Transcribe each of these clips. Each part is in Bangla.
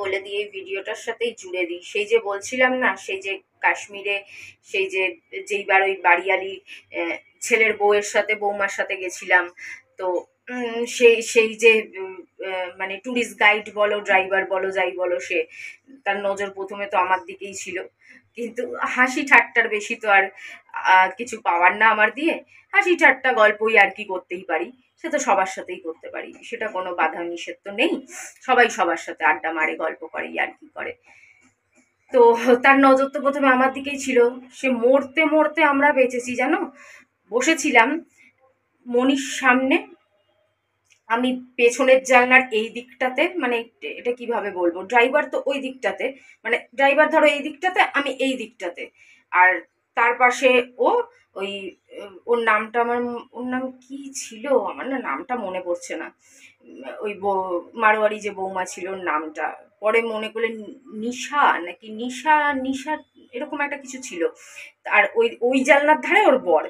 বলে দিয়ে এই ভিডিওটার সাথেই জুড়ে দিই, সেই যে বলছিলাম না, সেই যে কাশ্মীরে, সেই যে যেইবার ওই বাড়িয়ালি ছেলের বউয়ের সাথে বৌমার সাথে গেছিলাম, তো সেই সেই যে মানে ট্যুরিস্ট গাইড বলো, ড্রাইভার বলো, যাই বলো, সে তার নজর প্রথমে তো আমার দিকেই ছিল, কিন্তু হাসি ঠাট্টার বেশি তো আর কিছু পাওয়ার না আমার দিয়ে। হাসি ঠাট্টা গল্পই আর কি করতেই পারি, সে তো সবার সাথেই করতে পারি, সেটা কোনো বাধা নিষেধ তো নেই, সবাই সবার সাথে আড্ডা মারে, গল্প করে, আর কি করে। তো তার নজর তো প্রথমে আমার দিকেই ছিল, সে মরতে মরতে আমরা বেঁচেছি জানো। বসেছিলাম মনির সামনে, আমি পেছনের জানলার এই দিকটাতে, মানে এটা কিভাবে বলবো, ড্রাইভার তো ওই দিকটাতে, মানে ড্রাইভার ধরো এই দিকটাতে, আমি এই দিকটাতে, আর তার পাশে ও, ওই ওর নামটা আমার, ওর নাম কি ছিল আমার না নামটা মনে পড়ছে না, ওই মারোয়ারি যে বৌমা ছিল ওর নামটা পরে মনে করলে, নিশা নাকি নিশা, নিশা এরকম একটা কিছু ছিল। আর ওই ওই জানলার ধারে ওর বর।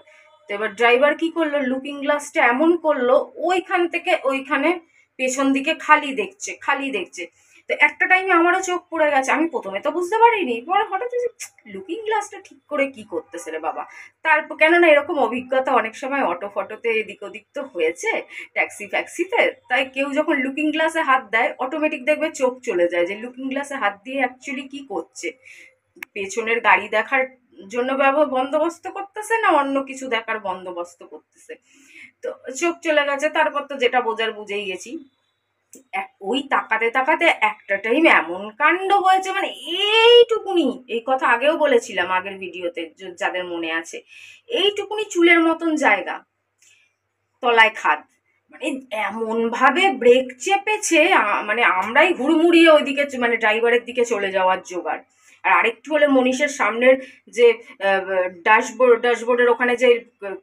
তো এবার ড্রাইভার কি করলো, লুকিং গ্লাসটা এমন করলো ওইখান থেকে ওইখানে পেছন দিকে খালি দেখছে, খালি দেখছে। তো একটা টাইমে আমারও চোখ পড়ে গেছে, আমি প্রথমে তো বুঝতে পারিনি, পরে হঠাৎ লুকিং গ্লাসটা ঠিক করে কি করতেছে রে বাবা। তারপর কেননা এরকম অভিজ্ঞতা অনেক সময় অটো ফটোতে এদিক ওদিক তো হয়েছে, ট্যাক্সি ফ্যাক্সিতে, তাই কেউ যখন লুকিং গ্লাসে হাত দেয় অটোমেটিক দেখবে চোখ চলে যায় যে লুকিং গ্লাসে হাত দিয়ে অ্যাকচুয়ালি কি করছে, পেছনের গাড়ি দেখার জন্য বন্দোবস্ত করতেছে না অন্য কিছু দেখার বন্দোবস্ত করতেছে। তো চোখ চলে গেছে, তারপর তো যেটা বোঝার বুঝেই গেছি। ওই তাকাতে তাকাতে একটা টাইম এমন কাণ্ড হয়েছে, মানে এইটুকুনি, এই কথা আগেও বলেছিলাম আগের ভিডিওতে যাদের মনে আছে, এইটুকুনি চুলের মতন জায়গা, তলায় খাদ, মানে এমন ভাবে ব্রেক চেপেছে, মানে আমরাই হুড়মুড়িয়ে ওইদিকে, মানে ড্রাইভারের দিকে চলে যাওয়ার জোগাড়। আর আরেকটু হলে মনীষের সামনের যে ড্যাশবোর্ডের ওখানে যে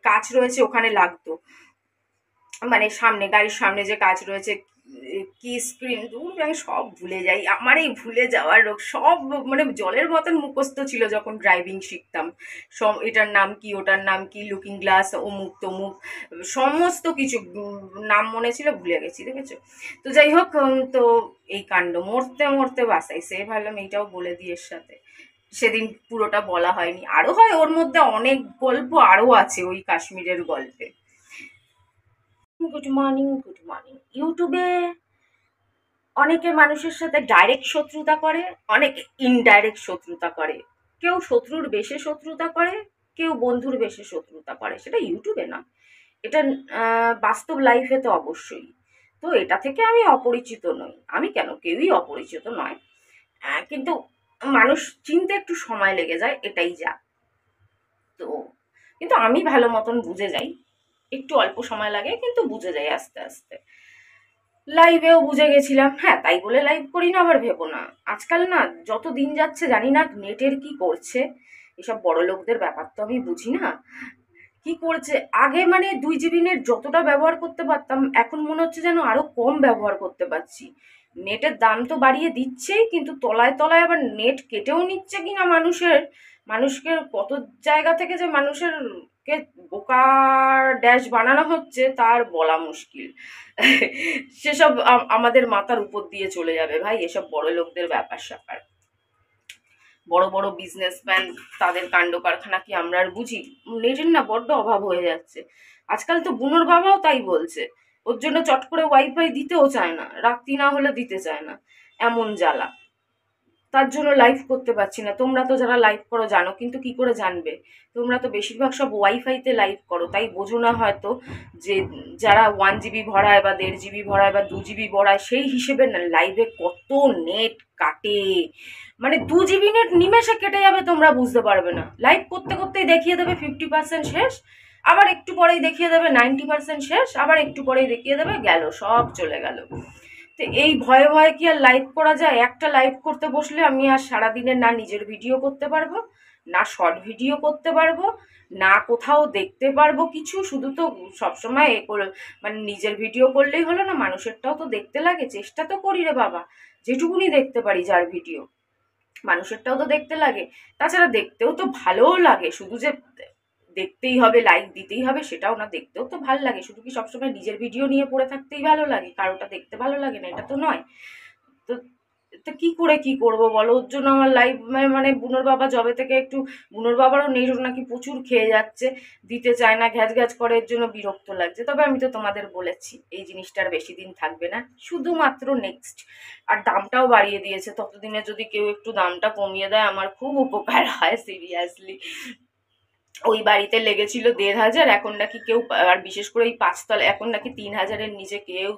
কাঁচ রয়েছে ওখানে লাগতো, মানে সামনে গাড়ির সামনে যে কাঁচ রয়েছে, কি স্ক্রিন, দূর আমি সব ভুলে যাই, আমার এই ভুলে যাওয়ার রোগ সব, মানে জলের মতন মুখস্থ ছিল যখন ড্রাইভিং শিখতাম, সব এটার নাম কি, ওটার নাম কি, লুকিং গ্লাস, অমুক তমুক, সমস্ত কিছু নাম মনে ছিল, ভুলে গেছি, দেখেছো। তো যাই হোক, তো এই কাণ্ড, মরতে মরতে বাসাই, সে ভাবলাম এইটাও বলে দিই এর সাথে। সেদিন পুরোটা বলা হয়নি, আরো হয় ওর মধ্যে অনেক গল্প আরো আছে ওই কাশ্মীরের গল্পে। Good morning, good morning. ইউটিউবে অনেকে মানুষের সাথে ডাইরেক্ট শত্রুতা করে, অনেকে ইনডাইরেক্ট শত্রুতা করে, কেউ শত্রুর বেশে শত্রুতা করে, কেউ বন্ধুর বেশে শত্রুতা করে, সেটা ইউটিউবে না, এটা বাস্তব লাইফে তো অবশ্যই। তো এটা থেকে আমি অপরিচিত নই, আমি কেন, কেউই অপরিচিত নয়, কিন্তু মানুষ চিনতে একটু সময় লেগে যায়, এটাই যা। তো কিন্তু আমি ভালো মতন বুঝে যাই, একটু অল্প সময় লাগে কিন্তু বুঝে যাই আস্তে আস্তে। লাইভেও বুঝে গেছিলাম, হ্যাঁ তাই বলে লাইভ করি না আবার ভেবো না, আজকাল না যত দিন যাচ্ছে জানি না নেটের কি করছে, এসব বড় লোকদের ব্যাপার তো আমি বুঝি না, কি করছে। আগে মানে 2 GB নেট যতটা ব্যবহার করতে পারতাম, এখন মনে হচ্ছে যেন আরো কম ব্যবহার করতে পারছি। নেটের দাম তো বাড়িয়ে দিচ্ছেই, কিন্তু তলায় তলায় আবার নেট কেটেও নিচ্ছে কিনা মানুষের, মানুষকে কত জায়গা থেকে যে মানুষের কে বোকা ড্যাশ বানানো হচ্ছে তার বলা মুশকিল। সেসব আমাদের মাথার উপর দিয়ে চলে যাবে ভাই, এসব বড় লোকদের ব্যাপার স্যাপার, বড় বড় বিজনেসম্যান, তাদের কাণ্ড কারখানা কি আমরা আর বুঝি। নেটের না বড্ড অভাব হয়ে যাচ্ছে আজকাল, তো বুনোর বাবাও তাই বলছে, ওর জন্য চট করে ওয়াইফাই দিতেও চায় না, রাত্রি না হলে দিতে চায় না, এমন জ্বালা, তার জন্য লাইভ করতে পারছি না। তোমরা তো যারা লাইভ করো জানো, কিন্তু কি করে জানবে, তোমরা তো বেশিরভাগ সব ওয়াইফাইতে লাইভ করো, তাই বোঝো না হয়তো যে যারা 1 GB ভরায় বা 1.5 GB ভরায় বা 2 GB ভরায়, সেই হিসেবে না লাইভে কত নেট কাটে, মানে 2 GB নেট নিমেষে কেটে যাবে, তোমরা বুঝতে পারবে না। লাইভ করতে করতেই দেখিয়ে দেবে 50% শেষ, আবার একটু পরেই দেখিয়ে দেবে 90% শেষ, আবার একটু পরেই দেখিয়ে দেবে গেল, সব চলে গেল। তো এই ভয়ে ভয়ে কি আর লাইভ করা যায়? একটা লাইভ করতে বসলে আমি আর সারাদিনে না নিজের ভিডিও করতে পারবো, না শর্ট ভিডিও করতে পারবো, না কোথাও দেখতে পারবো কিছু, শুধু তো সবসময় মানে নিজের ভিডিও করলেই হলো না, মানুষেরটাও তো দেখতে লাগে, চেষ্টা তো করি রে বাবা, যেটুকুনি দেখতে পারি যার ভিডিও, মানুষেরটাও তো দেখতে লাগে, তাছাড়া দেখতেও তো ভালোও লাগে, শুধু যে দেখতেই হবে, লাইক দিতেই হবে, সেটাও না, দেখতেও তো ভালো লাগে। শুধু কি সবসময় নিজের ভিডিও নিয়ে পড়ে থাকতেই ভালো লাগে? কারোটা দেখতে ভালো লাগে না এটা তো নয়। তো তো কি করে কি করব বলো? ওর জন্য আমার লাইফ মানে বুনোর বাবা যবে থেকে একটু, বুনোর বাবারও নেট নাকি প্রচুর খেয়ে যাচ্ছে, দিতে চায় না, ঘ্যাচ ঘ্যাচ করে, এর জন্য বিরক্ত লাগছে। তবে আমি তো তোমাদের বলেছি এই জিনিসটার বেশি দিন থাকবে না, শুধুমাত্র নেক্সট। আর দামটাও বাড়িয়ে দিয়েছে, ততদিনে যদি কেউ একটু দামটা কমিয়ে দেয় আমার খুব উপকার হয়, সিরিয়াসলি। ওই বাড়িতে লেগেছিল ১,৫০০, এখন নাকি কেউ, আর বিশেষ করে এই ৫ তলা, এখন নাকি ৩,০০০-এর নিচে কেউ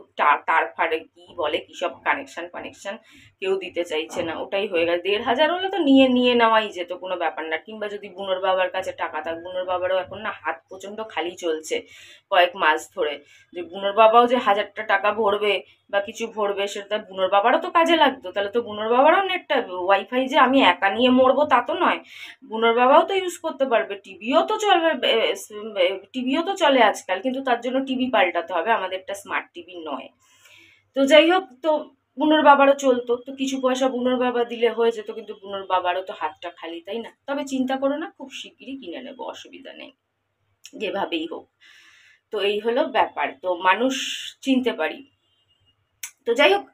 তার ফারে কি বলে কি সব কানেকশন ফানেকশন কেউ দিতে চাইছে না। ওটাই হয়ে গেছে। ১,৫০০ হলে তো নিয়ে নেওয়াই যেত, কোনো ব্যাপার না। কিংবা যদি বুনোর বাবার কাছে টাকা থাক, বুনোর বাবারও এখন না হাত প্রচন্ড খালি চলছে কয়েক মাস ধরে। যে বুনোর বাবাও যে ১,০০০টা টাকা ভরবে বা কিছু ভরবে, সেটা বুনোর বাবারও তো কাজে লাগতো। তাহলে তো বুনোর বাবারও নেটটা, ওয়াইফাই যে আমি একা নিয়ে মরবো তা তো নয়, বুনোর বাবাও তো ইউজ করতে পারবে। টিভিও তো চলে আজকাল, কিন্তু তার জন্য টিভি পাল্টাতে হবে, আমাদেরটা স্মার্ট টিভি নয়। তো যাই হোক, তো বুনোর বাবারও চলতো, তো কিছু পয়সা বুনোর বাবা দিলে হয়ে যেত, কিন্তু বুনোর বাবারও তো হাতটা খালি, তাই না? তবে চিন্তা করো না, খুব শিগগিরই কিনে নেবো, অসুবিধা নেই, যেভাবেই হোক। তো এই হলো ব্যাপার, তো মানুষ চিনতে পারি। তো যাই হোক,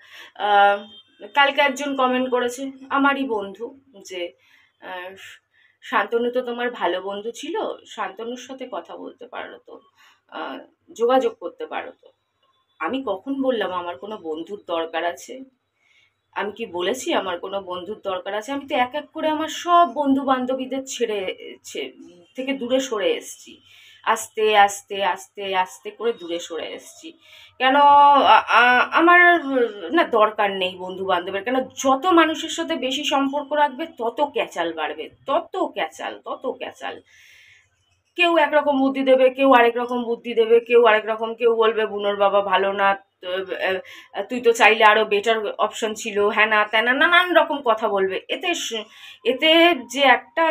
কালকে একজন কমেন্ট করেছে, আমারই বন্ধু, যে আহ, শান্তনু তো তোমার ভালো বন্ধু ছিল, শান্তনুর সাথে কথা বলতে পারো তো, যোগাযোগ করতে পারো তো। আমি কখন বললাম আমার কোনো বন্ধুর দরকার আছে? আমি কি বলেছি আমার কোনো বন্ধুর দরকার আছে? আমি তো এক এক করে আমার সব বন্ধু বান্ধবীদের থেকে দূরে সরে এসেছি, আস্তে আস্তে আস্তে আস্তে করে দূরে সরে এসেছি। কেন? আমার না দরকার নেই বন্ধু বান্ধবের। কেন? যত মানুষের সাথে বেশি সম্পর্ক রাখবে তত ক্যাচাল বাড়বে, তত ক্যাচাল। কেউ একরকম বুদ্ধি দেবে, কেউ আরেক রকম বুদ্ধি দেবে, কেউ আরেক রকম, কেউ বলবে বুনোর বাবা ভালো না, তুই তো চাইলে আরো বেটার অপশন ছিল, হ্যাঁ না তেনা নানান রকম কথা বলবে। এতে যে একটা,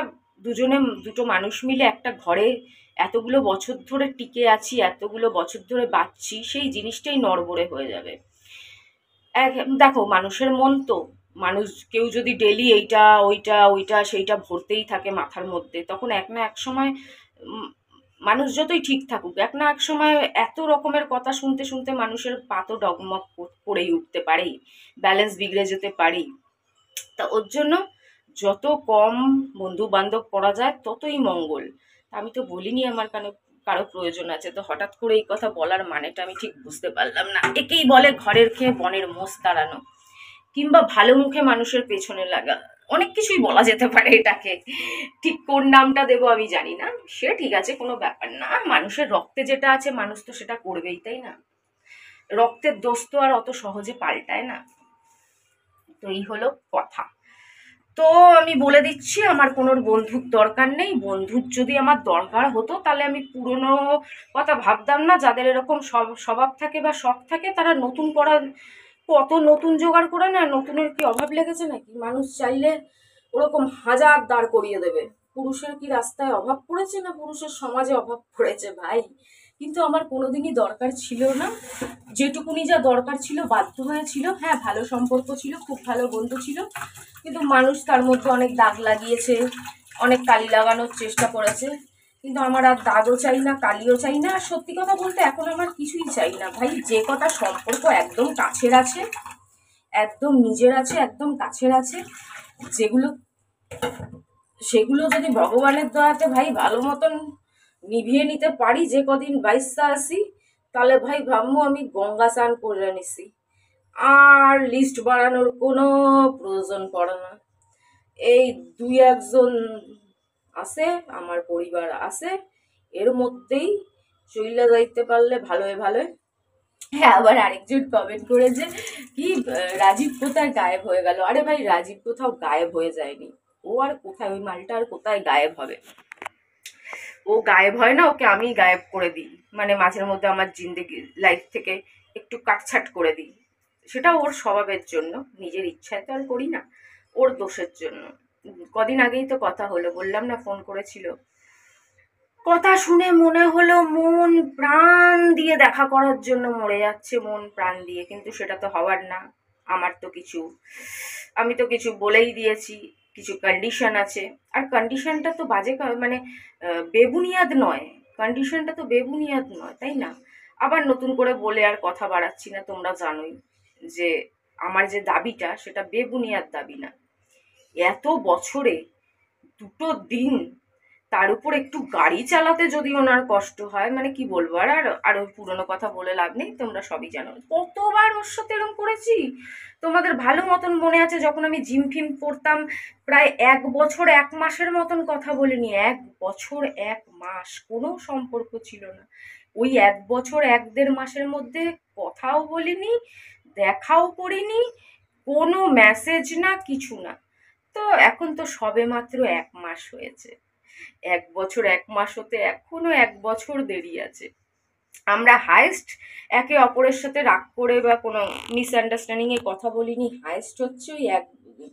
দুটো মানুষ মিলে একটা ঘরে এতগুলো বছর ধরে টিকে আছি, এতগুলো বছর ধরে বাঁচছি, সেই জিনিসটাই নড়বড়ে হয়ে যাবে। দেখো মানুষের মন তো, মানুষ কেউ যদি ডেলি এইটা ওইটা ওইটা সেইটা ভরতেই থাকে মাথার মধ্যে, তখন এক না এক সময় মানুষ যতই ঠিক থাকুক, এক না এক সময় এত রকমের কথা শুনতে শুনতে মানুষের পা তো ডগমগ করেই উঠতে পারেই, ব্যালেন্স বিগড়ে যেতে পারেই। তা ওর জন্য যত কম বন্ধু বান্ধব করা যায় ততই মঙ্গল। আমি তো বলিনি আমার কারো প্রয়োজন আছে, তো হঠাৎ করে এই কথা বলার মানেটা আমি ঠিক বুঝতে পারলাম না। একেই বলে ঘরের খেয়ে বনের মোষ তাড়ানো, কিংবা ভালো মুখে মানুষের পেছনে লাগা, অনেক কিছুই বলা যেতে পারে এটাকে। ঠিক কোন নামটা দেবো আমি জানি না, সে ঠিক আছে, কোনো ব্যাপার না। মানুষের রক্তে যেটা আছে মানুষ তো সেটা করবেই, তাই না? রক্তের দোষ তো আর অত সহজে পাল্টায় না। তো এই হলো কথা। তো আমি বলে দিচ্ছি, আমার কোনো বন্ধুর দরকার নেই। বন্ধুর যদি আমার দরকার হতো তাহলে আমি পুরনো কথা ভাবতাম না। যাদের এরকম স্বভাব থাকে বা শখ থাকে, তারা নতুন করা, কত নতুন জোগাড় করে না, নতুনের কি অভাব লেগেছে নাকি? মানুষ চাইলে ওরকম হাজার দাঁড় করিয়ে দেবে। পুরুষের কি রাস্তায় অভাব পড়েছে, না পুরুষের সমাজে অভাব পড়েছে ভাই? কিন্তু আমার কোনোদিনই দরকার ছিল না। যেটুকুনি যা দরকার ছিল বাধ্য হয়েছিল। হ্যাঁ, ভালো সম্পর্ক ছিল, খুব ভালো বন্ধু ছিল, কিন্তু মানুষ তার মধ্যে অনেক দাগ লাগিয়েছে, অনেক কালি লাগানোর চেষ্টা করেছে। কিন্তু আমার আর দাগও চাই না, কালিও চাই না। আর সত্যি কথা বলতে এখন আমার কিছুই চাই না ভাই। যে কটা সম্পর্ক একদম কাছের আছে, একদম নিজের আছে, একদম কাছের আছে, যেগুলো, সেগুলো যদি ভগবানের দয়াতে ভাই ভালো মতন নিভিয়ে নিতে পারি, যে কদিন বাইশটা আসি, তাহলে ভাই ভাববো আমি গঙ্গা স্নান করে নিছি, আর লিস্ট বাড়ানোর কোনো প্রয়োজন পড়ে না। এই দুই একজন আছে, আমার পরিবার আছে, এর মধ্যেই চইলা যাইতে পারলে ভালোই ভালোই। হ্যাঁ, আবার আরেকজন কমেন্ট করেছে কি, রাজীব কোথায় গায়েব হয়ে গেল? আরে ভাই, রাজীব কোথাও গায়েব হয়ে যায়নি। ও আর কোথায়, ওই মালটা আর কোথায় গায়েব হবে? ও গায়েব হয় না, ওকে আমি গায়েব করে দিই। মানে মাঝের মধ্যে আমার জিন্দেগি লাইফ থেকে একটু কাটছাট করে দিই। সেটা ওর স্বভাবের জন্য, নিজের ইচ্ছায় তো আর করি না, ওর দোষের জন্য। কদিন আগেই তো কথা হলো, বললাম না, ফোন করেছিল। কথা শুনে মনে হলো মন প্রাণ দিয়ে দেখা করার জন্য মরে যাচ্ছে, মন প্রাণ দিয়ে। কিন্তু সেটা তো হওয়ার না। আমার তো কিছু, আমি তো কিছু বলেই দিয়েছি। কিছু কন্ডিশন আছে। আর কন্ডিশনটা তো বাজে মানে বেবুনিয়াদ নয়, কন্ডিশনটা তো বেবুনিয়াদ নয়, তাই না? আবার নতুন করে বলে আর কথা বাড়াচ্ছি না, তোমরা জানোই যে আমার যে দাবিটা সেটা বেবুনিয়াদ দাবি না। এত বছরে দুটো দিন, তার উপর একটু গাড়ি চালাতে যদি ওনার কষ্ট হয়, মানে কি বলবো। আর আর ওই পুরোনো কথা বলে লাভ নেই, তোমরা সবই জানো কতবার ওর সাথে এরকম করেছি। তোমাদের ভালো মতন মনে আছে যখন আমি জিম ফিম করতাম, প্রায় 1 বছর 1 মাসের মতন কথা বলিনি। 1 বছর 1 মাস কোনো সম্পর্ক ছিল না। ওই 1 বছর 1-1.5 মাসের মধ্যে কথাও বলিনি, দেখাও করিনি, কোনো মেসেজ না, কিছু না। তো এখন তো সবে মাত্র 1 মাস হয়েছে। 1 বছর 1 মাস হতে এখনো 1 বছর দেরি আছে। আমরা হাইস্ট একে অপরের সাথে রাগ করে বা কোনো মিসআন্ডারস্ট্যান্ডিং এ কথা বলিনি। হাইস্ট হচ্ছে ওই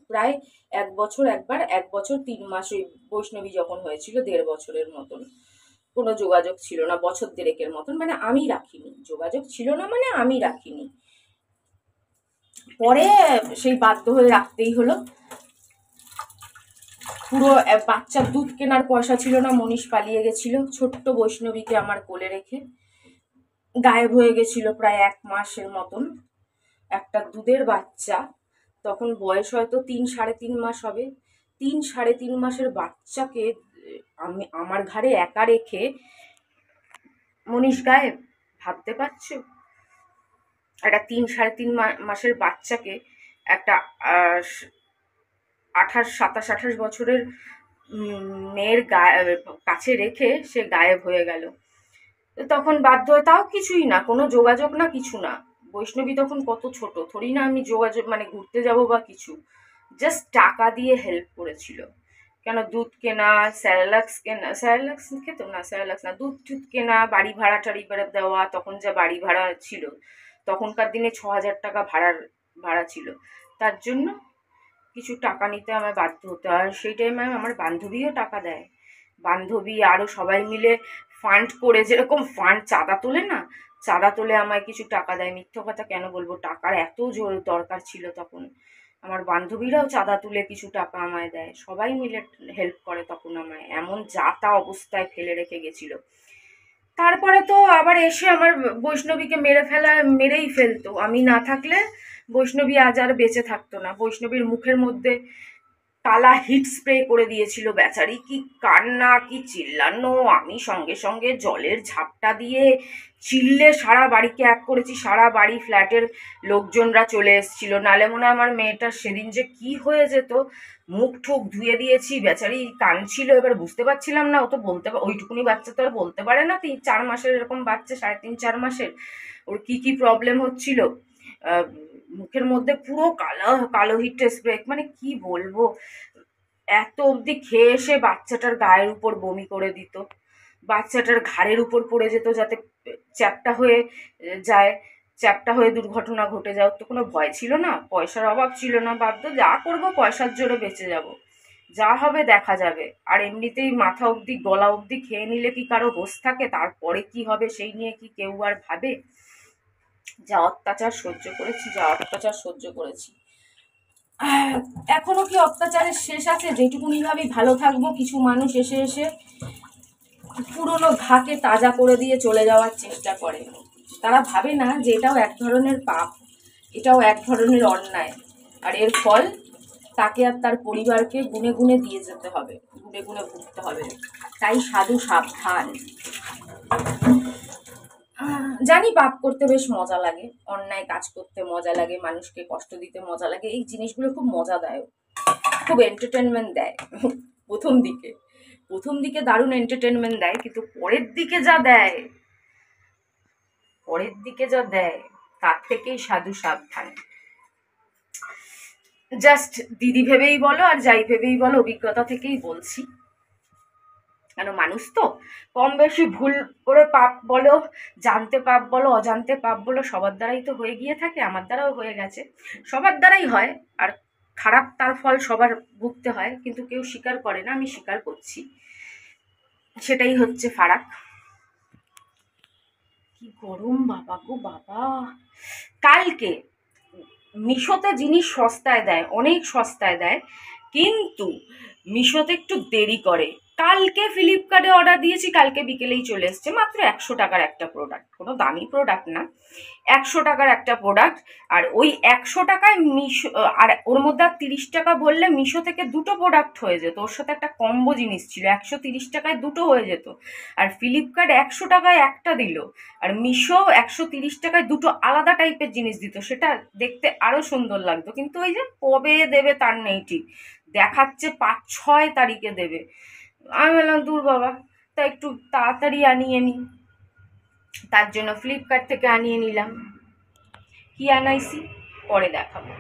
প্রায় 1 বছর একবার, 1 বছর 3 মাস, ওই বৈষ্ণবী যখন হয়েছিল 1.5 বছরের মতন কোনো যোগাযোগ ছিল না, বছর দেড়েকের মতন, মানে আমি রাখিনি যোগাযোগ ছিল না, মানে আমি রাখিনি। পরে সেই বাধ্য হয়ে রাখতেই হলো। পুরো বাচ্চার দুধ কেনার পয়সা ছিল না, মনীষ পালিয়ে গেছিল ছোট্ট বৈষ্ণবীকে আমার কোলে রেখে, গায়েব হয়ে গেছিল প্রায় 1 মাসের মতন। একটা দুধের বাচ্চা, তখন বয়স হয়তো 3-3.5 মাস হবে। 3-3.5 মাসের বাচ্চাকে আমি আমার ঘাড়ে একা রেখে মনীষ গায়েব, ভাবতে পারছো? একটা 3-3.5 মাসের বাচ্চাকে একটা 27-28 বছরের মেয়ের কাছে রেখে সে গায়েব হয়ে গেল। তখন বাধ্য হয়ে, তাও কিছুই না, কোনো যোগাযোগ না, কিছু না। বৈষ্ণবী তখন কত ছোট, থরি না আমি যোগাযোগ মানে ঘুরতে যাব বা কিছু, জাস্ট টাকা দিয়ে হেল্প করেছিল। কেন দুধ কেনা, স্যারেলাক্স কেনা, স্যারেলাক্স খেত না, স্যারেলাক্স না, দুধ টুধ কেনা, বাড়ি ভাড়া টাড়ি ভাড়া দেওয়া, তখন যা বাড়ি ভাড়া ছিল, তখনকার দিনে 6,000 টাকা ভাড়া ছিল, তার জন্য কিছু টাকা নিতে আমায় বাধ্য হতে হয়। আর সেই টাইমে আমার বান্ধবীও টাকা দেয়। বান্ধবী আরও সবাই মিলে ফান্ড করে, যেরকম ফান্ড চাঁদা তোলে না, চাঁদা তোলে আমায় কিছু টাকা দেয়। মিথ্য কথা কেন বলবো, টাকার এত জোর দরকার ছিল তখন। আমার বান্ধবীরাও চাঁদা তুলে কিছু টাকা আমায় দেয়, সবাই মিলে হেল্প করে তখন আমায়। এমন যা তা অবস্থায় ফেলে রেখে গেছিল। তারপরে তো আবার এসে আমার বৈষ্ণবীকে মেরেই ফেলতো। আমি না থাকলে বৈষ্ণবী আজ আর বেঁচে থাকতো না। বৈষ্ণবীর মুখের মধ্যে কালা হিট স্প্রে করে দিয়েছিল বেচারি, কি কান্না, কি চিল্লানো। আমি সঙ্গে সঙ্গে জলের ঝাপটা দিয়ে চিল্লে সারা বাড়িকে এক করেছি। সারা বাড়ি ফ্ল্যাটের লোকজনরা চলে এসেছিল, নালে মনে হয় আমার মেয়েটার সেদিন যে কি হয়ে যেত। মুখ ঠুক ধুয়ে দিয়েছি, বেচারি কাঁদছিল। এবার বুঝতে পারছিলাম না, ও তো ওইটুকুনি বাচ্চা তো আর বলতে পারে না, 4 মাসের এরকম বাচ্চা, 3.5-4 মাসের, ওর কি কি প্রবলেম হচ্ছিল। মুখের মধ্যে পুরো কালো কালো হিট স্প্রে, মানে কি বলবো। এত অবধি খেয়ে এসে বাচ্চাটার গায়ের উপর বমি করে দিত, বাচ্চাটার ঘাড়ের উপর পড়ে যেত যাতে চ্যাপ্টা হয়ে যায়, চ্যাপ্টা হয়ে দুর্ঘটনা ঘটে যাওয়ার তো কোনো ভয় ছিল না। পয়সার অভাব ছিল না, বাধ্য যা করবো পয়সার জোরে বেঁচে যাব, যা হবে দেখা যাবে। আর এমনিতেই মাথা অবধি গলা অবধি খেয়ে নিলে কি কারো হোশ থাকে? তারপরে কি হবে সেই নিয়ে কি কেউ আর ভাবে? যা অত্যাচার সহ্য করেছি, যা অত্যাচার সহ্য করেছি। এখনো কি অত্যাচারের শেষ আছে? যেটুকুনি ভাবি ভালো থাকবো, কিছু মানুষ এসে এসে পুরনো ঘাকে তাজা করে দিয়ে চলে যাওয়ার চেষ্টা করে। তারা ভাবে না যে এটাও এক ধরনের পাপ, এটাও এক ধরনের অন্যায়, আর এর ফল তাকে আর তার পরিবারকে গুনে গুনে দিয়ে যেতে হবে, গুনে গুনে ভুগতে হবে। তাই সাধু সাবধান। জানি পাপ করতে বেশ মজা লাগে, অন্যায় কাজ করতে মজা লাগে, মানুষকে কষ্ট দিতে মজা লাগে, এই জিনিসগুলো খুব মজাদায়ক, খুব এন্টারটেনমেন্ট দেয়। প্রথম দিকে দারুণ এন্টারটেনমেন্ট দেয়, কিন্তু পরের দিকে যা দেয় তার থেকেই সাধু সাবধান। জাস্ট দিদি ভেবেই বলো আর যাই ভেবেই বলো, অভিজ্ঞতা থেকেই বলছি। কেন, মানুষ তো কম বেশি ভুল করে পাপ বলো, জানতে পাপ বলো, অজান্তে পাপ বলো, সবার দ্বারাই তো হয়ে গিয়ে থাকে। আমার দ্বারাও হয়ে গেছে, সবার দ্বারাই হয়। আর খারাপ তার ফল সবার ভুগতে হয়, কিন্তু কেউ স্বীকার করে না, আমি স্বীকার করছি। সেটাই হচ্ছে ফারাক। কি গরম বাবা গো বাবা। কালকে মিশোতে জিনিস সস্তায় দেয়, অনেক সস্তায় দেয়, কিন্তু মিশোতে একটু দেরি করে। কালকে ফ্লিপকার্টে অর্ডার দিয়েছি, কালকে বিকেলেই চলে এসছে। মাত্র 100 টাকার একটা প্রোডাক্ট, কোনো দামি প্রোডাক্ট না, 100 টাকার একটা প্রোডাক্ট। আর ওই 100 টাকায় মিশো, আর ওর মধ্যে আর 30 টাকা বললে মিশো থেকে দুটো প্রোডাক্ট হয়ে যেত। ওর সাথে একটা কম্বো জিনিস ছিল, 130 টাকায় দুটো হয়ে যেত। আর ফ্লিপকার্ট 100 টাকায় একটা দিল, আর মিশো 130 টাকায় দুটো আলাদা টাইপের জিনিস দিত। সেটা দেখতে আরো সুন্দর লাগতো, কিন্তু ওই যে কবে দেবে তার নেই ঠিক, দেখাচ্ছে 5-6 তারিখে দেবে। আমি বললাম দূর বাবা, তা একটু তাড়াতাড়ি আনিয়ে নিই, তার জন্য ফ্লিপকার্ট থেকে আনিয়ে নিলাম। কি আনাইছি পরে দেখাবো।